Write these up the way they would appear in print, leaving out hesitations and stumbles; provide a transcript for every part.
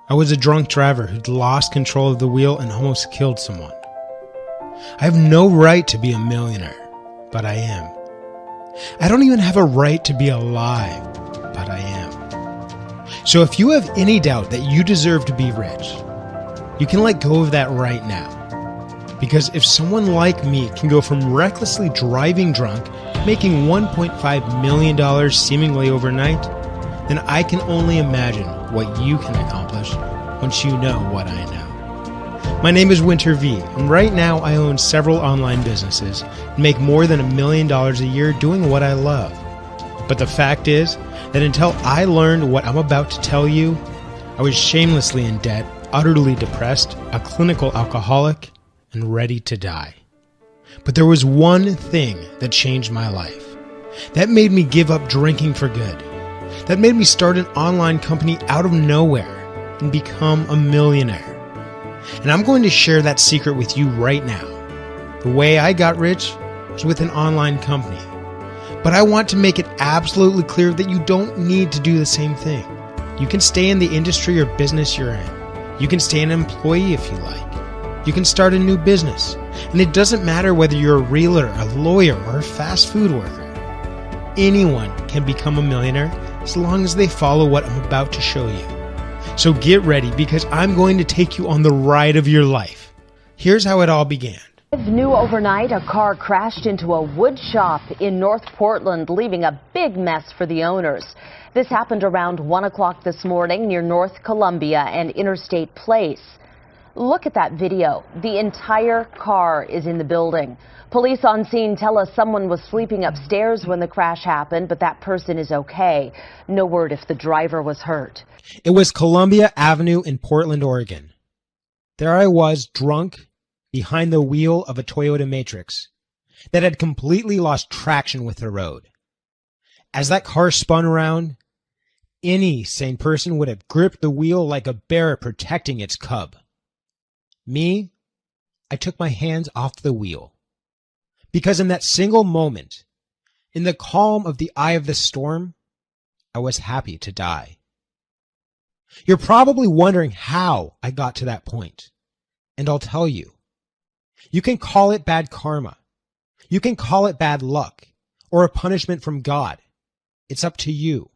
I was a drunk driver who'd lost control of the wheel and almost killed someone. I have no right to be a millionaire, but I am. I don't even have a right to be alive, but I am. So if you have any doubt that you deserve to be rich, you can let go of that right now. Because if someone like me can go from recklessly driving drunk, making $1.5 million seemingly overnight, then I can only imagine what you can accomplish once you know what I know. My name is Winter V, and right now I own several online businesses and make more than $1 million a year doing what I love. But the fact is that until I learned what I'm about to tell you, I was shamelessly in debt, utterly depressed, a clinical alcoholic, and ready to die. But there was one thing that changed my life. That made me give up drinking for good. That made me start an online company out of nowhere and become a millionaire. And I'm going to share that secret with you right now. The way I got rich was with an online company. But I want to make it absolutely clear that you don't need to do the same thing. You can stay in the industry or business you're in. You can stay an employee if you like. You can start a new business. And it doesn't matter whether you're a realtor, a lawyer, or a fast food worker. Anyone can become a millionaire as long as they follow what I'm about to show you. So get ready, because I'm going to take you on the ride of your life. Here's how it all began. New overnight, a car crashed into a wood shop in North Portland, leaving a big mess for the owners. This happened around 1 o'clock this morning near North Columbia and Interstate Place. Look at that video. The entire car is in the building. Police on scene tell us someone was sleeping upstairs when the crash happened, but that person is okay. No word if the driver was hurt. It was Columbia Avenue in Portland, Oregon. There I was, drunk, behind the wheel of a Toyota Matrix that had completely lost traction with the road. As that car spun around, any sane person would have gripped the wheel like a bear protecting its cub. Me, I took my hands off the wheel. Because in that single moment, in the calm of the eye of the storm, I was happy to die. You're probably wondering how I got to that point, and I'll tell you. You can call it bad karma. You can call it bad luck, or a punishment from God. It's up to you.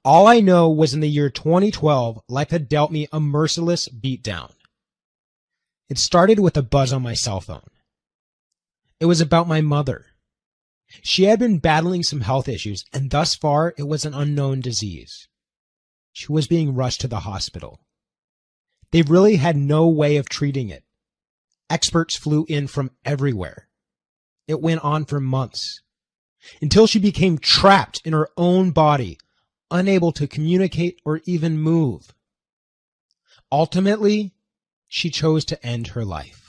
All I know was in the year 2012, life had dealt me a merciless beatdown. It started with a buzz on my cell phone. It was about my mother. She had been battling some health issues, and thus far it was an unknown disease. She was being rushed to the hospital. They really had no way of treating it. Experts flew in from everywhere. It went on for months, until she became trapped in her own body, unable to communicate or even move. Ultimately, she chose to end her life.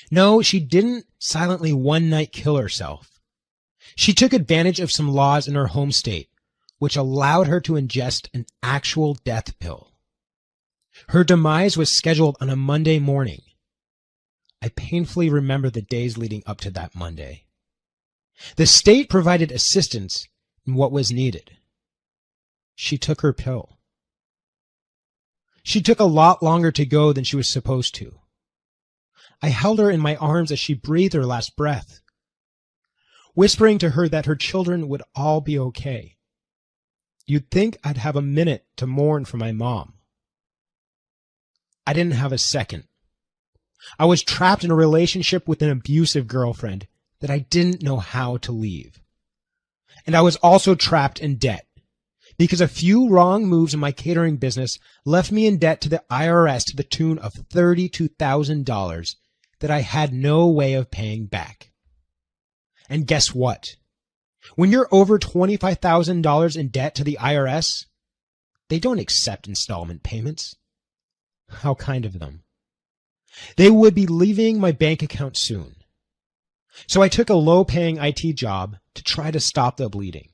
No, she didn't silently one night kill herself. She took advantage of some laws in her home state, which allowed her to ingest an actual death pill. Her demise was scheduled on a Monday morning. I painfully remember the days leading up to that Monday. The state provided assistance in what was needed. She took her pill. She took a lot longer to go than she was supposed to. I held her in my arms as she breathed her last breath, whispering to her that her children would all be okay. You'd think I'd have a minute to mourn for my mom. I didn't have a second. I was trapped in a relationship with an abusive girlfriend that I didn't know how to leave. And I was also trapped in debt, because a few wrong moves in my catering business left me in debt to the IRS to the tune of $32,000 that I had no way of paying back. And guess what? When you're over $25,000 in debt to the IRS, they don't accept installment payments. How kind of them. They would be leaving my bank account soon. So I took a low-paying IT job to try to stop the bleeding.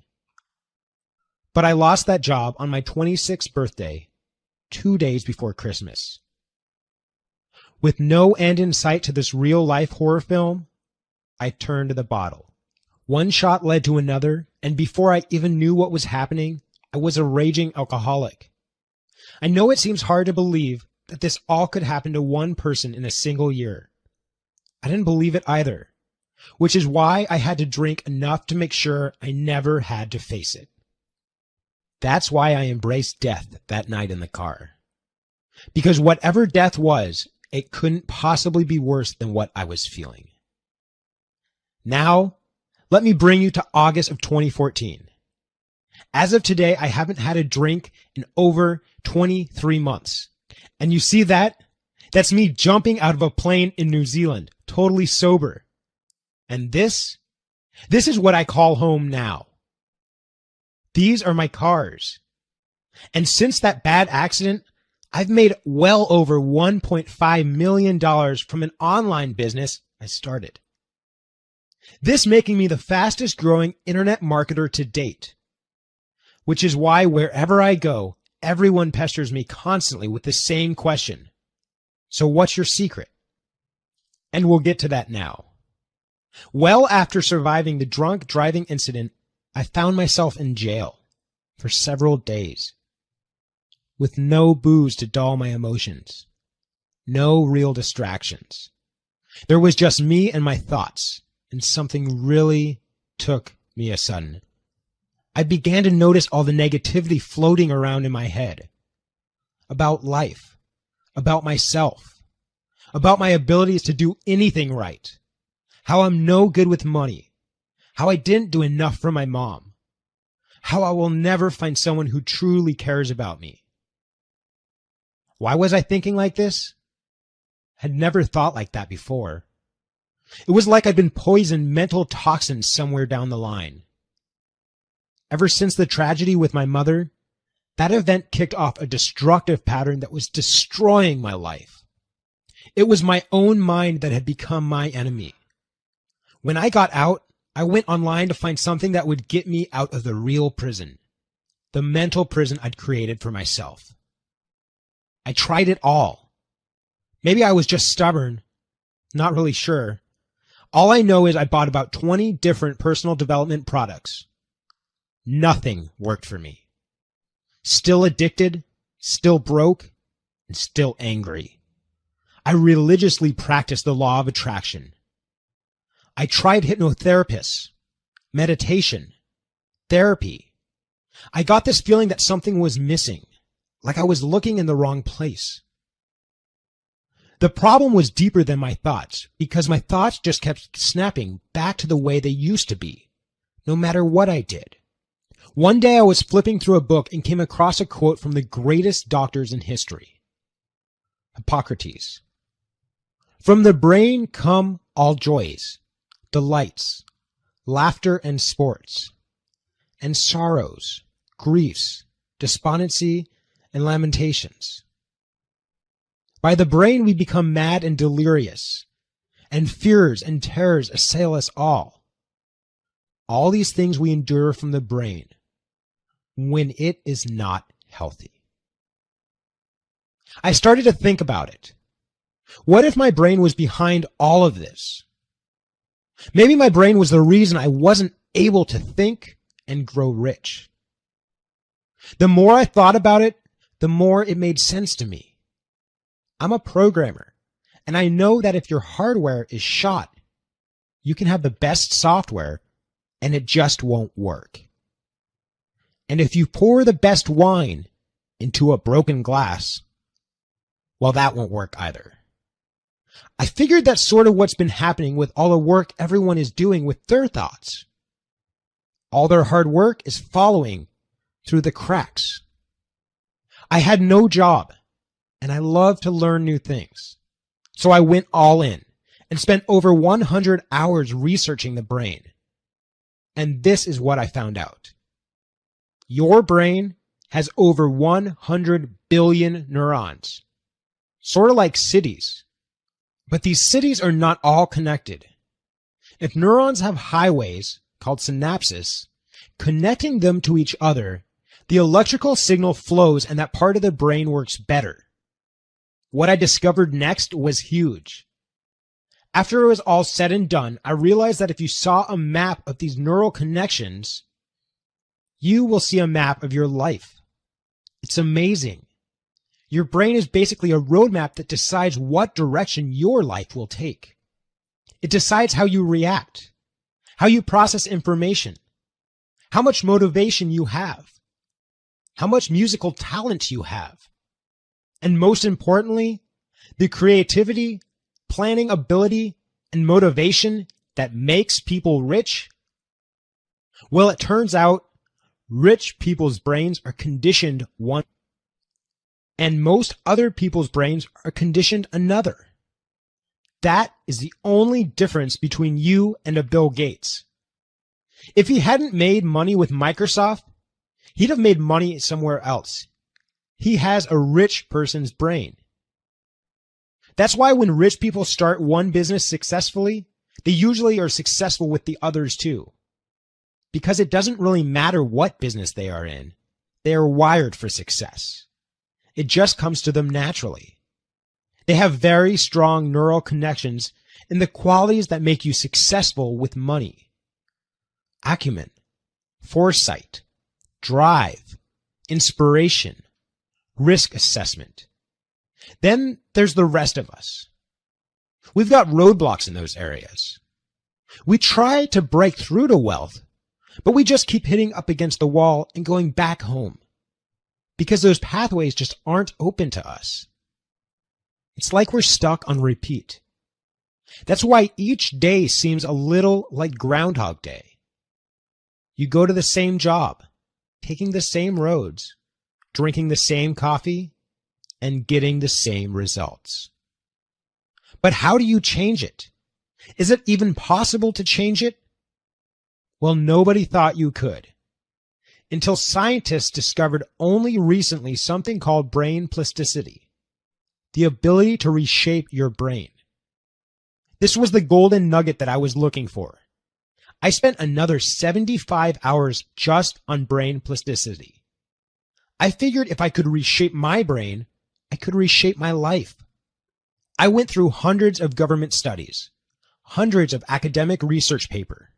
But I lost that job on my 26th birthday, 2 days before Christmas. With no end in sight to this real-life horror film, I turned to the bottle. One shot led to another, and before I even knew what was happening, I was a raging alcoholic. I know it seems hard to believe that this all could happen to one person in a single year. I didn't believe it either, which is why I had to drink enough to make sure I never had to face it. That's why I embraced death that night in the car. Because whatever death was, it couldn't possibly be worse than what I was feeling. Now, let me bring you to August of 2014. As of today, I haven't had a drink in over 23 months. And you see that? That's me jumping out of a plane in New Zealand, totally sober. And this is what I call home now. These are my cars. And since that bad accident, I've made well over $1.5 million from an online business I started. This making me the fastest growing internet marketer to date, which is why wherever I go, everyone pesters me constantly with the same question. So what's your secret? And we'll get to that now. Well, after surviving the drunk driving incident, I found myself in jail for several days with no booze to dull my emotions, no real distractions. There was just me and my thoughts, and something really took me a sudden. I began to notice all the negativity floating around in my head about life, about myself, about my abilities to do anything right, how I'm no good with money, how I didn't do enough for my mom, how I will never find someone who truly cares about me. Why was I thinking like this? Had never thought like that before. It was like I'd been poisoned mental toxins somewhere down the line. Ever since the tragedy with my mother, that event kicked off a destructive pattern that was destroying my life. It was my own mind that had become my enemy. When I got out, I went online to find something that would get me out of the real prison, the mental prison I'd created for myself. I tried it all. Maybe I was just stubborn, not really sure. All I know is I bought about 20 different personal development products. Nothing worked for me. Still addicted, still broke, and still angry. I religiously practiced the law of attraction. I tried hypnotherapists, meditation, therapy. I got this feeling that something was missing, like I was looking in the wrong place. The problem was deeper than my thoughts, because my thoughts just kept snapping back to the way they used to be, no matter what I did. One day I was flipping through a book and came across a quote from the greatest doctors in history, Hippocrates. From the brain come all joys, delights, laughter and sports, and sorrows, griefs, despondency, and lamentations. By the brain we become mad and delirious, and fears and terrors assail us all. All these things we endure from the brain when it is not healthy. I started to think about it. What if my brain was behind all of this? Maybe my brain was the reason I wasn't able to think and grow rich. The more I thought about it, the more it made sense to me. I'm a programmer, and I know that if your hardware is shot, you can have the best software, and it just won't work. And if you pour the best wine into a broken glass, well, that won't work either. I figured that's sort of what's been happening with all the work everyone is doing with their thoughts. All their hard work is following through the cracks. I had no job, and I love to learn new things. So I went all in and spent over 100 hours researching the brain. And this is what I found out. Your brain has over 100 billion neurons, sort of like cities. But these cities are not all connected. If neurons have highways, called synapses, connecting them to each other, the electrical signal flows and that part of the brain works better. What I discovered next was huge. After it was all said and done, I realized that if you saw a map of these neural connections, you will see a map of your life. It's amazing. Your brain is basically a roadmap that decides what direction your life will take. It decides how you react, how you process information, how much motivation you have, how much musical talent you have, and most importantly, the creativity, planning ability, and motivation that makes people rich. Well, it turns out rich people's brains are conditioned one, and most other people's brains are conditioned another. That is the only difference between you and a Bill Gates. If he hadn't made money with Microsoft, he'd have made money somewhere else. He has a rich person's brain. That's why when rich people start one business successfully, they usually are successful with the others too. Because it doesn't really matter what business they are in. They are wired for success. It just comes to them naturally. They have very strong neural connections in the qualities that make you successful with money. Acumen, foresight, drive, inspiration, risk assessment. Then there's the rest of us. We've got roadblocks in those areas. We try to break through to wealth, but we just keep hitting up against the wall and going back home because those pathways just aren't open to us. It's like we're stuck on repeat. That's why each day seems a little like Groundhog Day. You go to the same job, taking the same roads, drinking the same coffee, and getting the same results. But how do you change it? Is it even possible to change it? Well, nobody thought you could, until scientists discovered only recently something called brain plasticity, the ability to reshape your brain. This was the golden nugget that I was looking for. I spent another 75 hours just on brain plasticity. I figured if I could reshape my brain, I could reshape my life. I went through hundreds of government studies, hundreds of academic research papers.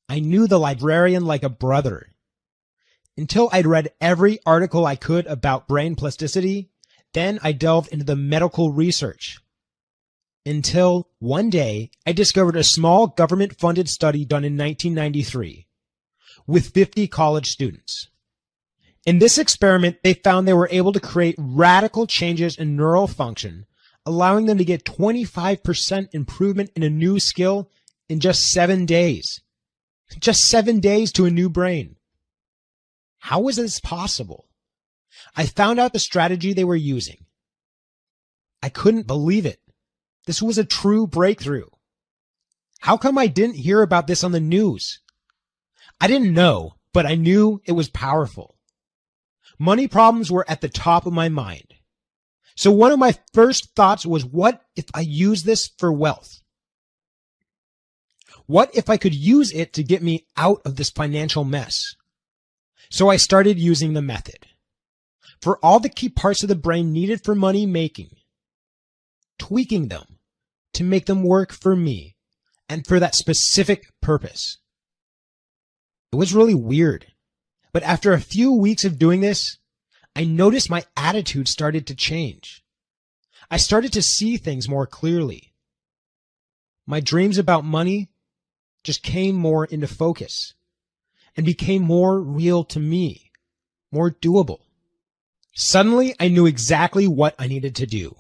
I knew the librarian like a brother. Until I'd read every article I could about brain plasticity, then I delved into the medical research. Until one day, I discovered a small government-funded study done in 1993 with 50 college students. In this experiment, they found they were able to create radical changes in neural function, allowing them to get 25% improvement in a new skill in just 7 days. Just 7 days to a new brain. How was this possible? I found out the strategy they were using. I couldn't believe it. This was a true breakthrough. How come I didn't hear about this on the news? I didn't know, but I knew it was powerful. Money problems were at the top of my mind. So one of my first thoughts was, what if I use this for wealth? What if I could use it to get me out of this financial mess? So I started using the method for all the key parts of the brain needed for money making, tweaking them to make them work for me and for that specific purpose. It was really weird, but after a few weeks of doing this, I noticed my attitude started to change. I started to see things more clearly. My dreams about money just came more into focus and became more real to me, more doable. Suddenly, I knew exactly what I needed to do.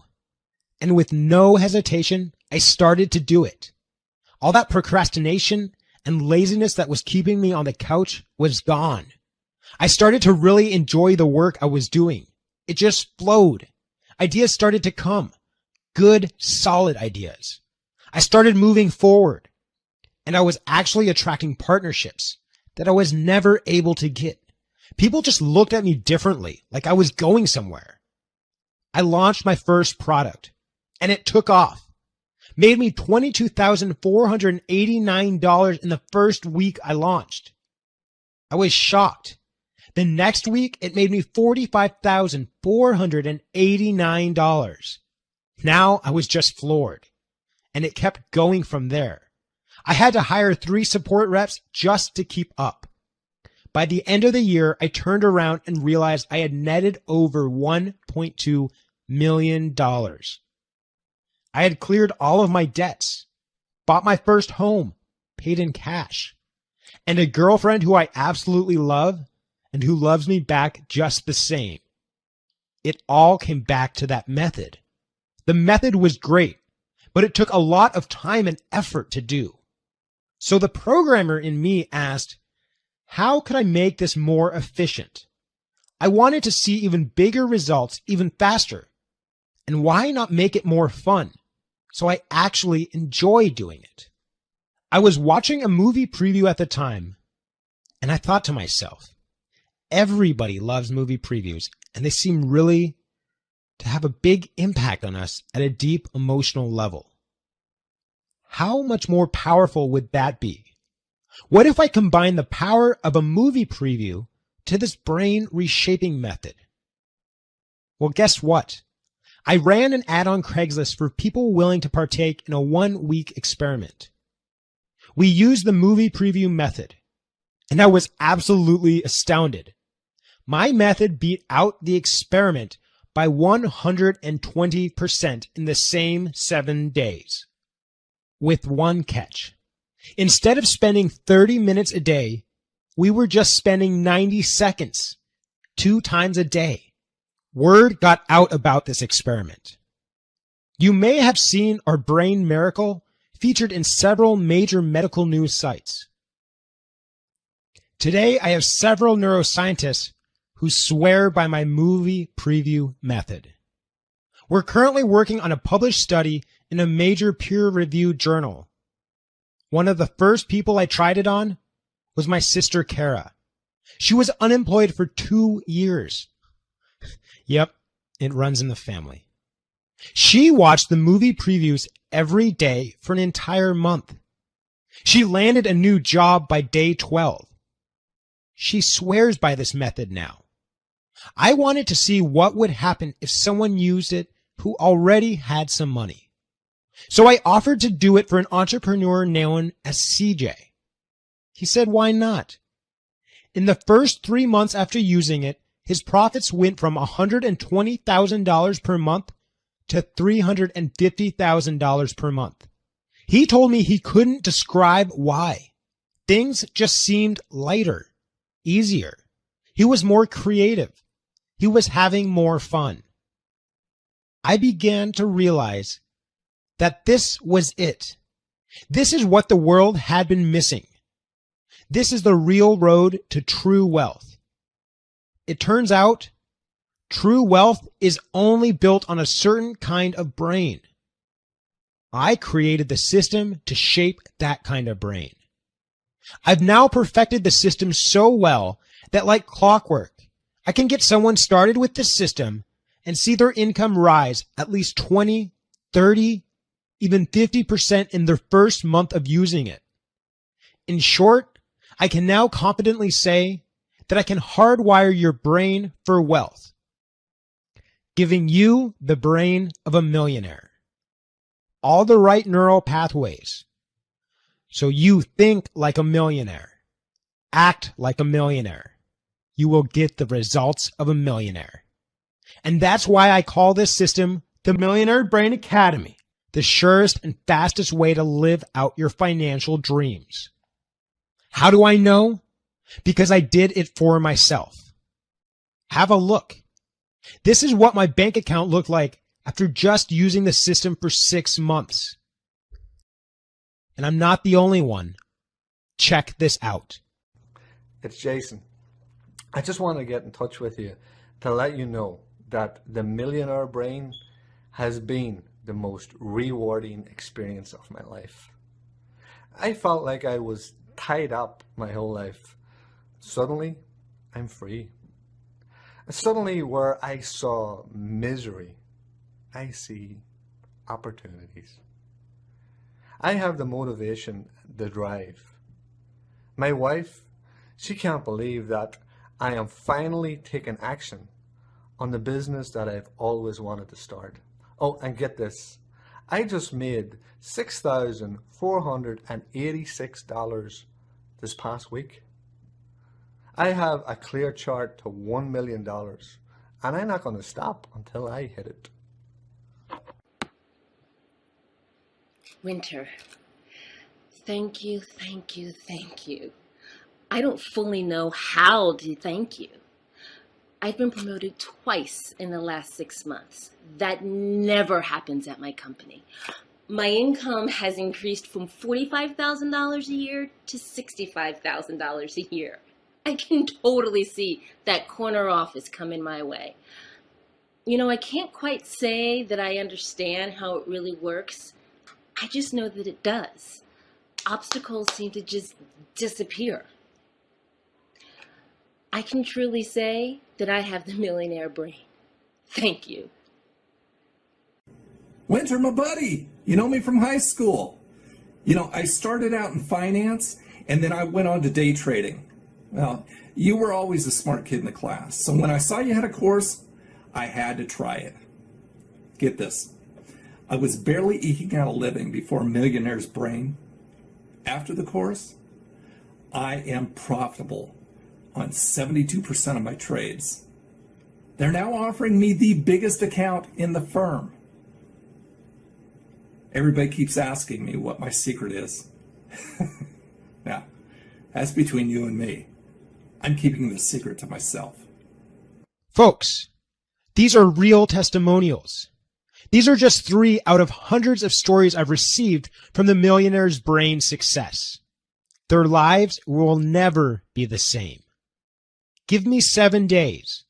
And with no hesitation, I started to do it. All that procrastination and laziness that was keeping me on the couch was gone. I started to really enjoy the work I was doing. It just flowed. Ideas started to come. Good, solid ideas. I started moving forward. And I was actually attracting partnerships that I was never able to get. People just looked at me differently, like I was going somewhere. I launched my first product, and it took off. Made me $22,489 in the first week I launched. I was shocked. The next week, it made me $45,489. Now I was just floored, and it kept going from there. I had to hire 3 support reps just to keep up. By the end of the year, I turned around and realized I had netted over $1.2 million. I had cleared all of my debts, bought my first home, paid in cash, and a girlfriend who I absolutely love and who loves me back just the same. It all came back to that method. The method was great, but it took a lot of time and effort to do. So the programmer in me asked, how could I make this more efficient? I wanted to see even bigger results even faster. And why not make it more fun, so I actually enjoy doing it? I was watching a movie preview at the time, and I thought to myself, everybody loves movie previews, and they seem really to have a big impact on us at a deep emotional level. How much more powerful would that be? What if I combine the power of a movie preview to this brain reshaping method? Well, guess what? I ran an ad on Craigslist for people willing to partake in a 1-week experiment. We used the movie preview method, and I was absolutely astounded. My method beat out the experiment by 120% in the same 7 days. With one catch. Instead of spending 30 minutes a day, we were just spending 90 seconds, 2 times a day. Word got out about this experiment. You may have seen our brain miracle featured in several major medical news sites. Today, I have several neuroscientists who swear by my movie preview method. We're currently working on a published study in a major peer-reviewed journal. One of the first people I tried it on was my sister Kara. She was unemployed for 2 years. Yep, it runs in the family. She watched the movie previews every day for an entire month. She landed a new job by day 12. She swears by this method now. I wanted to see what would happen if someone used it who already had some money. So I offered to do it for an entrepreneur known as CJ. He said, why not? In the first 3 months after using it, his profits went from $120,000 per month to $350,000 per month. He told me he couldn't describe why. Things just seemed lighter, easier. He was more creative. He was having more fun. I began to realize that this was it. This is what the world had been missing. This is the real road to true wealth. It turns out, true wealth is only built on a certain kind of brain. I created the system to shape that kind of brain. I've now perfected the system so well that, like clockwork, I can get someone started with this system and see their income rise at least 20, 30, even 50% in their first month of using it. In short, I can now confidently say that I can hardwire your brain for wealth, giving you the brain of a millionaire. All the right neural pathways. So you think like a millionaire, act like a millionaire. You will get the results of a millionaire. And that's why I call this system the Millionaire Brain Academy, the surest and fastest way to live out your financial dreams. How do I know? Because I did it for myself. Have a look. This is what my bank account looked like after just using the system for 6 months. And I'm not the only one. Check this out. It's Jason. I just want to get in touch with you to let you know that the Millionaire Brain has been the most rewarding experience of my life. I felt like I was tied up my whole life. Suddenly, I'm free. Suddenly, where I saw misery, I see opportunities. I have the motivation, the drive. My wife, she can't believe that I am finally taking action on the business that I've always wanted to start. Oh, and get this. I just made $6,486 this past week. I have a clear chart to $1 million, and I'm not going to stop until I hit it. Winter, thank you, thank you, thank you. I don't fully know how to thank you. I've been promoted twice in the last 6 months. That never happens at my company. My income has increased from $45,000 a year to $65,000 a year. I can totally see that corner office coming my way. You know, I can't quite say that I understand how it really works. I just know that it does. Obstacles seem to just disappear. I can truly say that I have the millionaire brain. Thank you. Winter, my buddy, you know me from high school. You know, I started out in finance and then I went on to day trading. Well, you were always a smart kid in the class. So when I saw you had a course, I had to try it. Get this. I was barely eking out a living before Millionaire's Brain. After the course, I am profitable on 72% of my trades. They're now offering me the biggest account in the firm. Everybody keeps asking me what my secret is. Now, that's between you and me. I'm keeping this secret to myself. Folks, these are real testimonials. These are just 3 out of hundreds of stories I've received from the Millionaire's Brain success. Their lives will never be the same. Give me 7 days,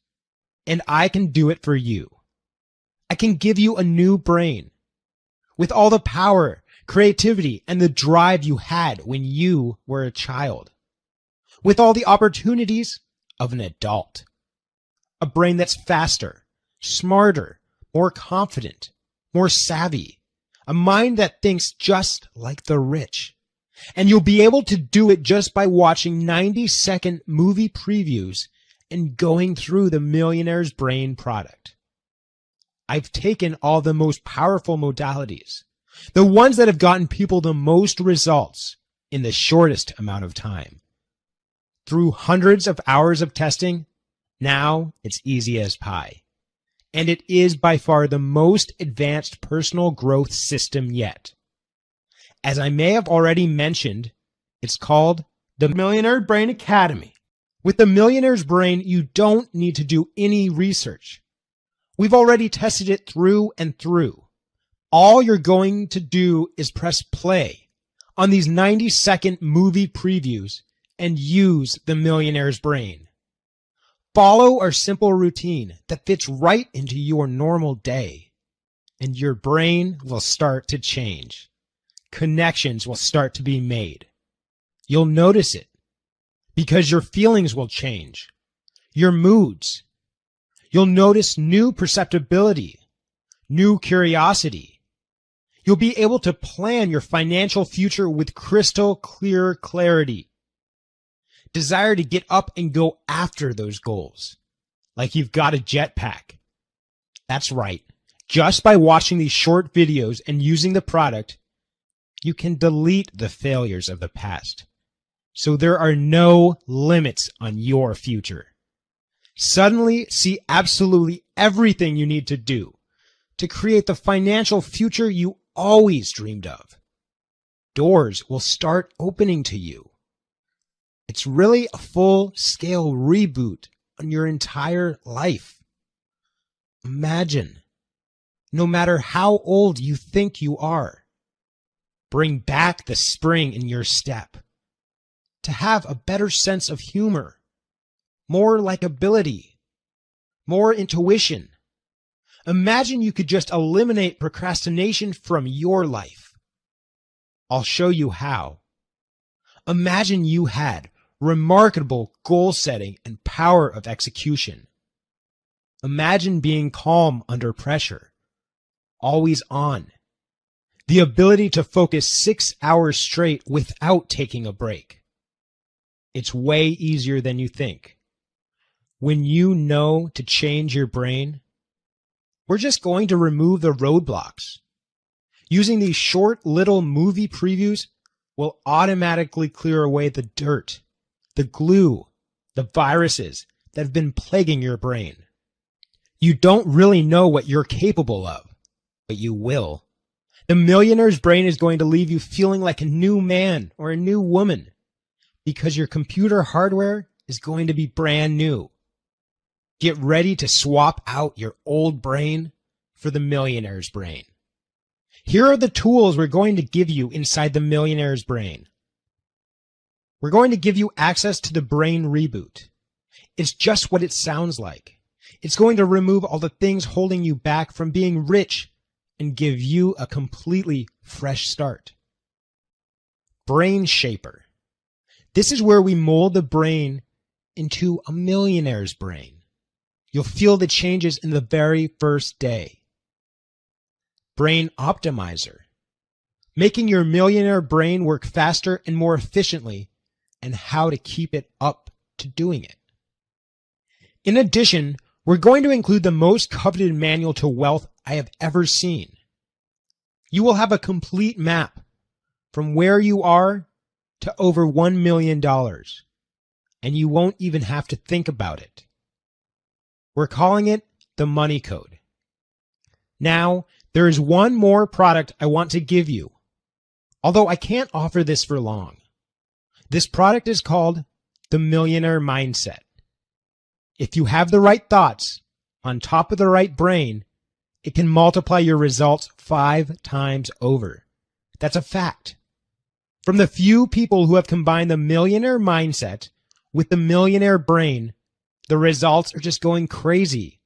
and I can do it for you. I can give you a new brain with all the power, creativity, and the drive you had when you were a child, with all the opportunities of an adult. A brain that's faster, smarter, more confident, more savvy, a mind that thinks just like the rich. And you'll be able to do it just by watching 90-second movie previews and going through the Millionaire's Brain product. I've taken all the most powerful modalities, the ones that have gotten people the most results in the shortest amount of time. Through hundreds of hours of testing, now it's easy as pie. And it is by far the most advanced personal growth system yet. As I may have already mentioned, it's called the Millionaire Brain Academy. With the Millionaire's Brain, you don't need to do any research. We've already tested it through and through. All you're going to do is press play on these 90-second movie previews and use the Millionaire's Brain. Follow our simple routine that fits right into your normal day, and your brain will start to change. Connections will start to be made. You'll notice it because your feelings will change, your moods. You'll notice new perceptibility, new curiosity. You'll be able to plan your financial future with crystal clear clarity. Desire to get up and go after those goals, like you've got a jetpack. That's right. Just by watching these short videos and using the product, you can delete the failures of the past. So there are no limits on your future. Suddenly see absolutely everything you need to do to create the financial future you always dreamed of. Doors will start opening to you. It's really a full-scale reboot on your entire life. Imagine, no matter how old you think you are, bring back the spring in your step, to have a better sense of humor, more likability, more intuition. Imagine you could just eliminate procrastination from your life. I'll show you how. Imagine you had remarkable goal setting and power of execution. Imagine being calm under pressure, always on. The ability to focus 6 hours straight without taking a break. It's way easier than you think. When you know to change your brain, we're just going to remove the roadblocks. Using these short little movie previews will automatically clear away the dirt, the glue, the viruses that have been plaguing your brain. You don't really know what you're capable of, but you will. The millionaire's brain is going to leave you feeling like a new man or a new woman because your computer hardware is going to be brand new. Get ready to swap out your old brain for the millionaire's brain. Here are the tools we're going to give you inside the millionaire's brain. We're going to give you access to the brain reboot. It's just what it sounds like. It's going to remove all the things holding you back from being rich and give you a completely fresh start. Brain Shaper. This is where we mold the brain into a millionaire's brain. You'll feel the changes in the very first day. Brain Optimizer. Making your millionaire brain work faster and more efficiently, and how to keep it up to doing it. In addition, we're going to include the most coveted manual to wealth I have ever seen. You will have a complete map from where you are to over $1 million, and you won't even have to think about it. We're calling it the Money Code. Now, there is one more product I want to give you, although I can't offer this for long. This product is called the Millionaire Mindset. If you have the right thoughts on top of the right brain, it can multiply your results 5 times over. That's a fact. From the few people who have combined the millionaire mindset with the millionaire brain, the results are just going crazy.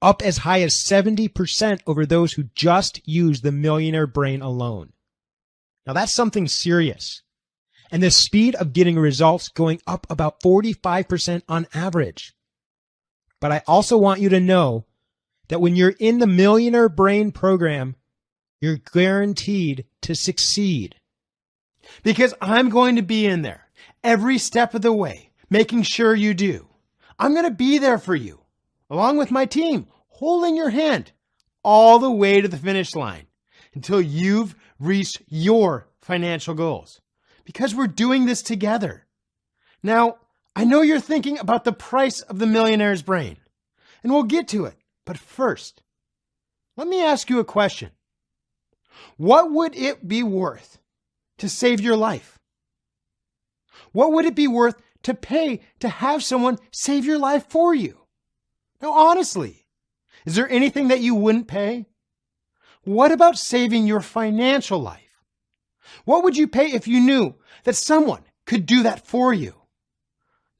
Up as high as 70% over those who just use the millionaire brain alone. Now that's something serious. And the speed of getting results going up about 45% on average. But I also want you to know that when you're in the Millionaire Brain program, you're guaranteed to succeed. Because I'm going to be in there every step of the way, making sure you do. I'm going to be there for you, along with my team, holding your hand all the way to the finish line until you've reached your financial goals. Because we're doing this together. Now, I know you're thinking about the price of the millionaire's brain, and we'll get to it. But first, let me ask you a question. What would it be worth to save your life? What would it be worth to pay to have someone save your life for you? Now, honestly, is there anything that you wouldn't pay? What about saving your financial life? What would you pay if you knew that someone could do that for you?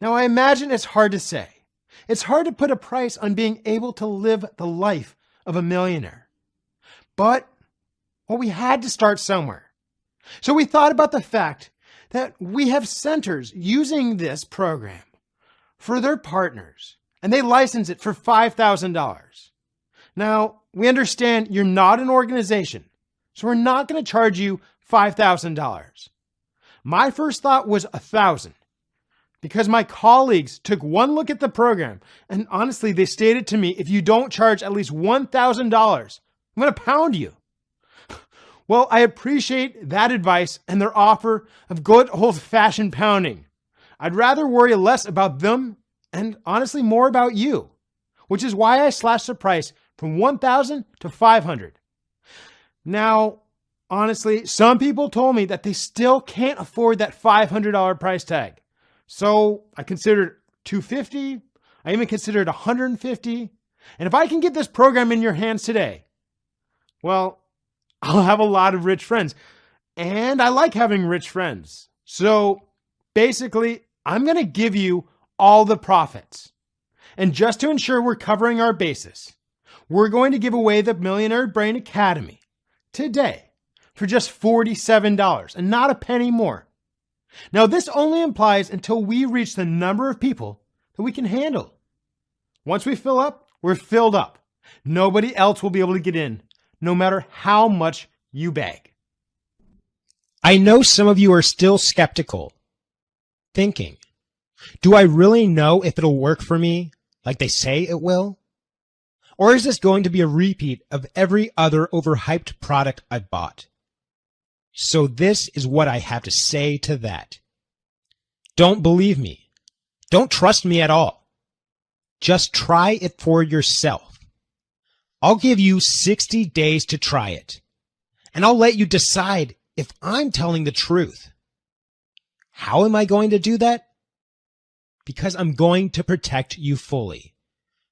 Now, I imagine it's hard to say. It's hard to put a price on being able to live the life of a millionaire. But, well, we had to start somewhere. So we thought about the fact that we have centers using this program for their partners, and they license it for $5,000. Now, we understand you're not an organization, so we're not going to charge you $5,000. My first thought was $1,000 because my colleagues took one look at the program and honestly, they stated to me, if you don't charge at least $1,000, I'm going to pound you. Well, I appreciate that advice and their offer of good old-fashioned pounding. I'd rather worry less about them and honestly more about you, which is why I slashed the price from $1,000 to $500. Now, honestly, some people told me that they still can't afford that $500 price tag. So I considered $250. I even considered $150. And if I can get this program in your hands today, well, I'll have a lot of rich friends. And I like having rich friends. So basically, I'm going to give you all the profits. And just to ensure we're covering our bases, we're going to give away the Millionaire Brain Academy today for just $47 and not a penny more. Now, this only applies until we reach the number of people that we can handle. Once we fill up, we're filled up. Nobody else will be able to get in, no matter how much you beg. I know some of you are still skeptical, thinking, do I really know if it'll work for me like they say it will? Or is this going to be a repeat of every other overhyped product I've bought? So this is what I have to say to that. Don't believe me? Don't trust me at all. Just try it for yourself. I'll give you 60 days to try it, and I'll let you decide if I'm telling the truth. How am I going to do that? Because I'm going to protect you fully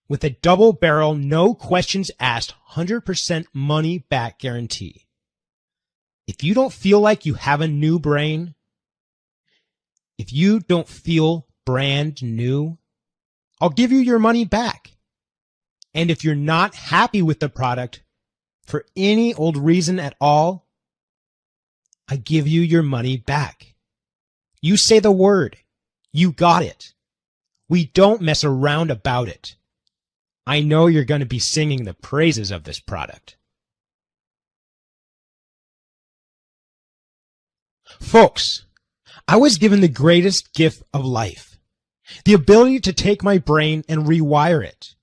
with a double barrel, no questions asked, 100% money back guarantee. If you don't feel like you have a new brain, if you don't feel brand new, I'll give you your money back. And if you're not happy with the product for any old reason at all, I give you your money back. You say the word. You got it. We don't mess around about it. I know you're going to be singing the praises of this product. Folks, I was given the greatest gift of life, the ability to take my brain and rewire it,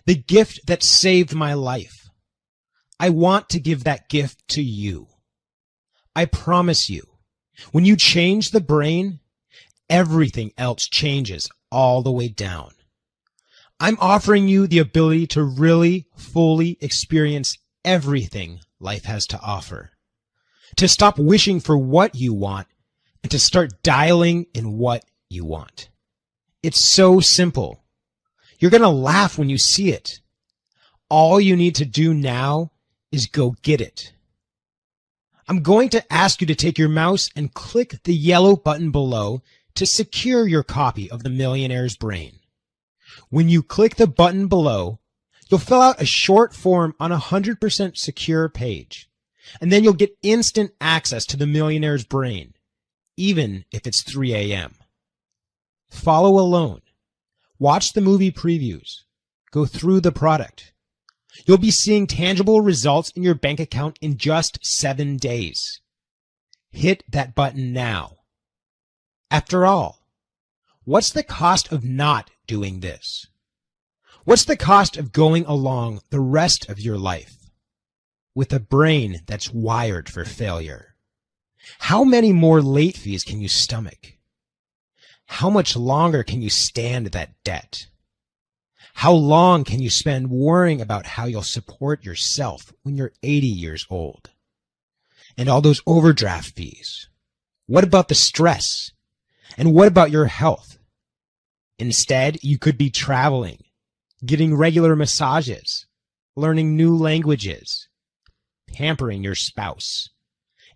the gift that saved my life. I want to give that gift to you. I promise you, when you change the brain, everything else changes all the way down. I'm offering you the ability to really fully experience everything life has to offer, to stop wishing for what you want and to start dialing in what you want. It's so simple. You're going to laugh when you see it. All you need to do now is go get it. I'm going to ask you to take your mouse and click the yellow button below to secure your copy of the Millionaire's Brain. When you click the button below, you'll fill out a short form on a 100% secure page, and then you'll get instant access to the Millionaire's Brain, even if it's 3 a.m. Follow alone. Watch the movie previews. Go through the product. You'll be seeing tangible results in your bank account in just 7 days. Hit that button now. After all, what's the cost of not doing this? What's the cost of going along the rest of your life with a brain that's wired for failure? How many more late fees can you stomach? How much longer can you stand that debt? How long can you spend worrying about how you'll support yourself when you're 80 years old? And all those overdraft fees. What about the stress? And what about your health? Instead, you could be traveling, getting regular massages, learning new languages, pampering your spouse,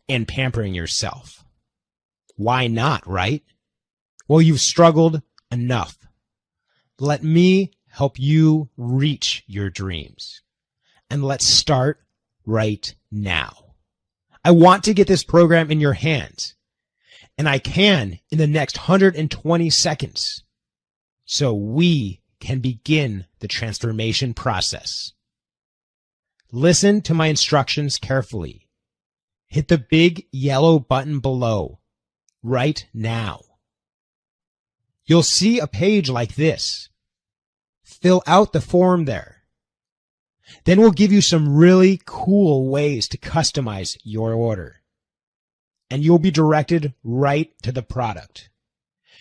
and pampering yourself. Why not, right? Well, you've struggled enough. Let me help you reach your dreams. And let's start right now. I want to get this program in your hands, and I can in the next 120 seconds, so we can begin the transformation process. Listen to my instructions carefully. Hit the big yellow button below right now. You'll see a page like this. Fill out the form there. Then we'll give you some really cool ways to customize your order. And you'll be directed right to the product.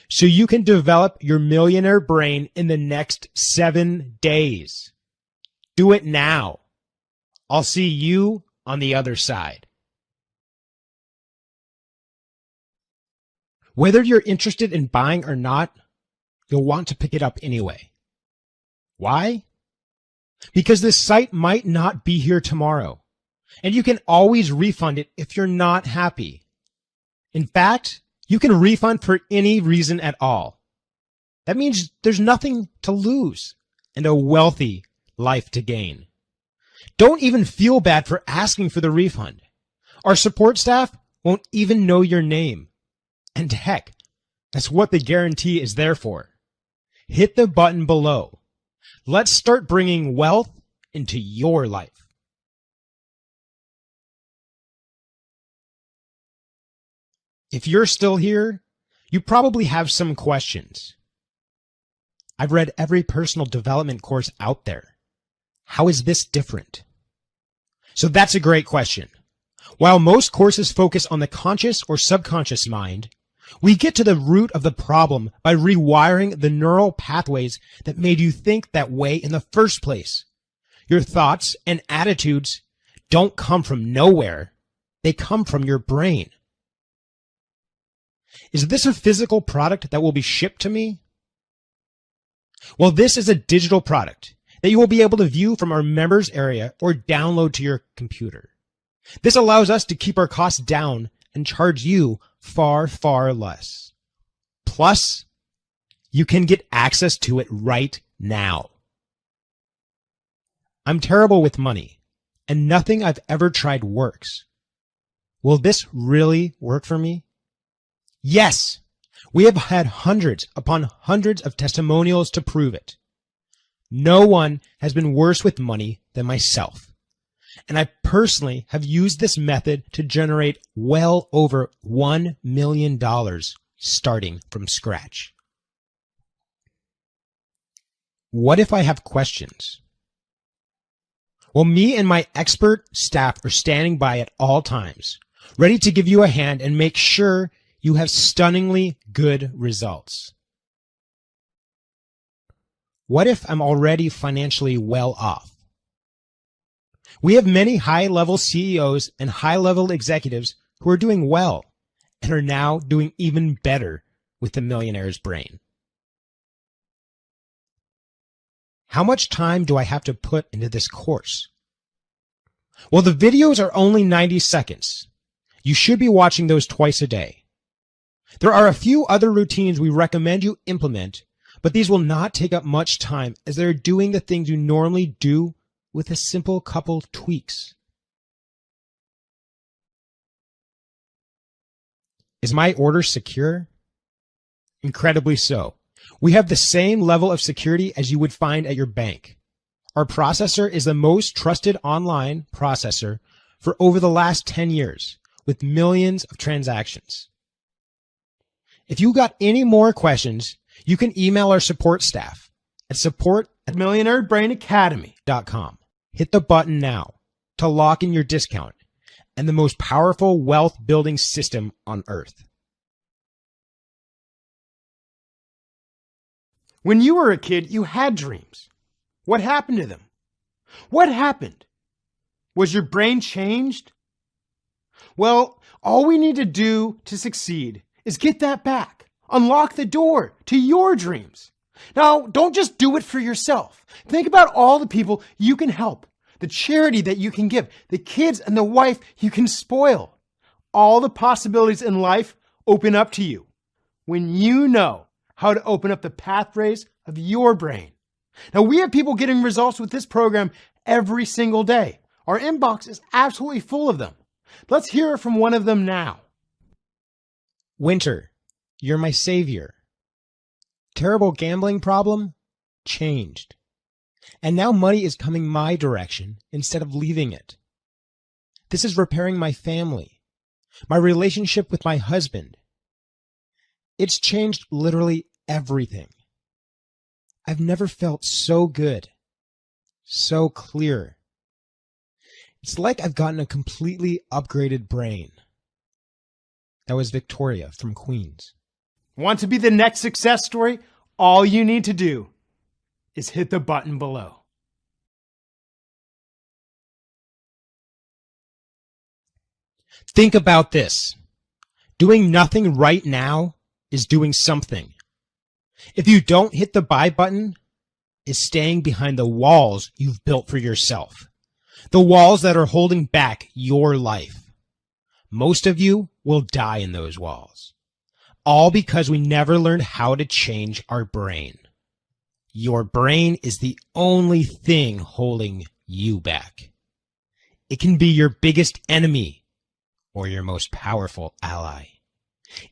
So you can develop your millionaire brain in the next 7 days. Do it now. I'll see you on the other side. Whether you're interested in buying or not, you'll want to pick it up anyway. Why? Because this site might not be here tomorrow, and you can always refund it if you're not happy. In fact, you can refund for any reason at all. That means there's nothing to lose and a wealthy life to gain. Don't even feel bad for asking for the refund. Our support staff won't even know your name. And heck, that's what the guarantee is there for. Hit the button below. Let's start bringing wealth into your life. If you're still here, you probably have some questions. I've read every personal development course out there. How is this different? So that's a great question. While most courses focus on the conscious or subconscious mind, We get to the root of the problem by rewiring the neural pathways that made you think that way in the first place. Your thoughts and attitudes don't come from nowhere. They come from your brain. Is this a physical product that will be shipped to me? Well, this is a digital product that you will be able to view from our members area or download to your computer. This allows us to keep our costs down and charge you far, far less. Plus, you can get access to it right now. I'm terrible with money, and nothing I've ever tried works. Will this really work for me? Yes, we have had hundreds upon hundreds of testimonials to prove it. No one has been worse with money than myself. And I personally have used this method to generate well over $1 million starting from scratch. What if I have questions? Well, me and my expert staff are standing by at all times, ready to give you a hand and make sure you have stunningly good results. What if I'm already financially well off? We have many high-level CEOs and high-level executives who are doing well and are now doing even better with the Millionaire's Brain. How much time do I have to put into this course? Well, the videos are only 90 seconds. You should be watching those twice a day. There are a few other routines we recommend you implement, but these will not take up much time as they're doing the things you normally do with a simple couple tweaks. Is my order secure? Incredibly so. We have the same level of security as you would find at your bank. Our processor is the most trusted online processor for over the last 10 years, with millions of transactions. If you got any more questions, you can email our support staff at support@millionairebrainacademy.com. Hit the button now to lock in your discount and the most powerful wealth building system on earth. When you were a kid, you had dreams. What happened to them? What happened? Was your brain changed? Well, all we need to do to succeed is get that back. Unlock the door to your dreams. Now, don't just do it for yourself. Think about all the people you can help, the charity that you can give, the kids and the wife you can spoil. All the possibilities in life open up to you when you know how to open up the pathways of your brain. Now, we have people getting results with this program every single day. Our inbox is absolutely full of them. Let's hear from one of them now. Winter, you're my savior. Terrible gambling problem? Changed. And now money is coming my direction instead of leaving it. This is repairing my family, my relationship with my husband. It's changed literally everything. I've never felt so good, so clear. It's like I've gotten a completely upgraded brain. That was Victoria from Queens. Want to be the next success story? All you need to do is hit the button below. Think about this. Doing nothing right now is doing something. If you don't hit the buy button, it's staying behind the walls you've built for yourself. The walls that are holding back your life. Most of you will die in those walls. All because we never learned how to change our brain. Your brain is the only thing holding you back. It can be your biggest enemy or your most powerful ally.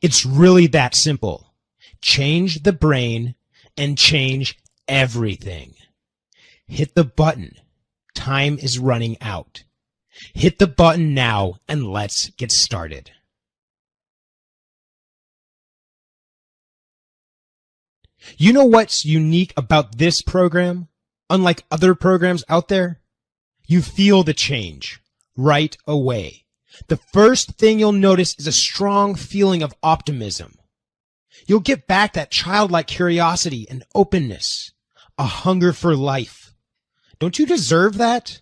It's really that simple. Change the brain and change everything. Hit the button. Time is running out. Hit the button now and let's get started. You know what's unique about this program? Unlike other programs out there, you feel the change right away. The first thing you'll notice is a strong feeling of optimism. You'll get back that childlike curiosity and openness, a hunger for life. Don't you deserve that?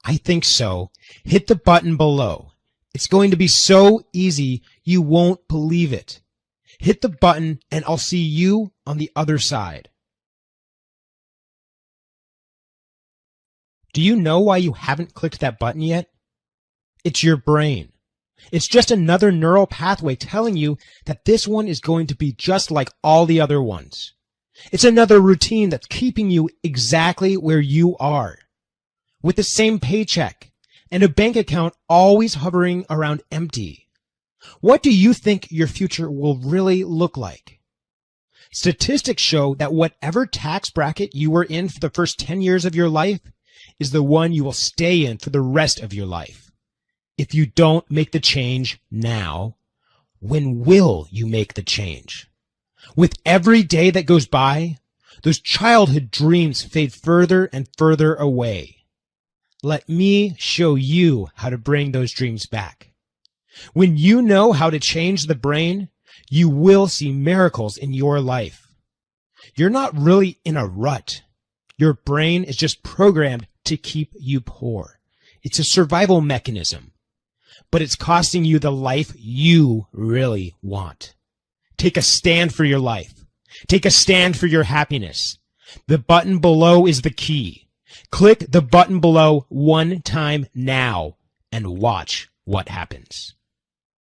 I think so. Hit the button below. It's going to be so easy you won't believe it. Hit the button and I'll see you on the other side. Do you know why you haven't clicked that button yet? It's your brain. It's just another neural pathway telling you that this one is going to be just like all the other ones. It's another routine that's keeping you exactly where you are, with the same paycheck and a bank account always hovering around empty. What do you think your future will really look like? Statistics show that whatever tax bracket you were in for the first 10 years of your life is the one you will stay in for the rest of your life. If you don't make the change now, when will you make the change? With every day that goes by, those childhood dreams fade further and further away. Let me show you how to bring those dreams back. When you know how to change the brain, you will see miracles in your life. You're not really in a rut. Your brain is just programmed to keep you poor. It's a survival mechanism, but it's costing you the life you really want. Take a stand for your life. Take a stand for your happiness. The button below is the key. Click the button below one time now and watch what happens.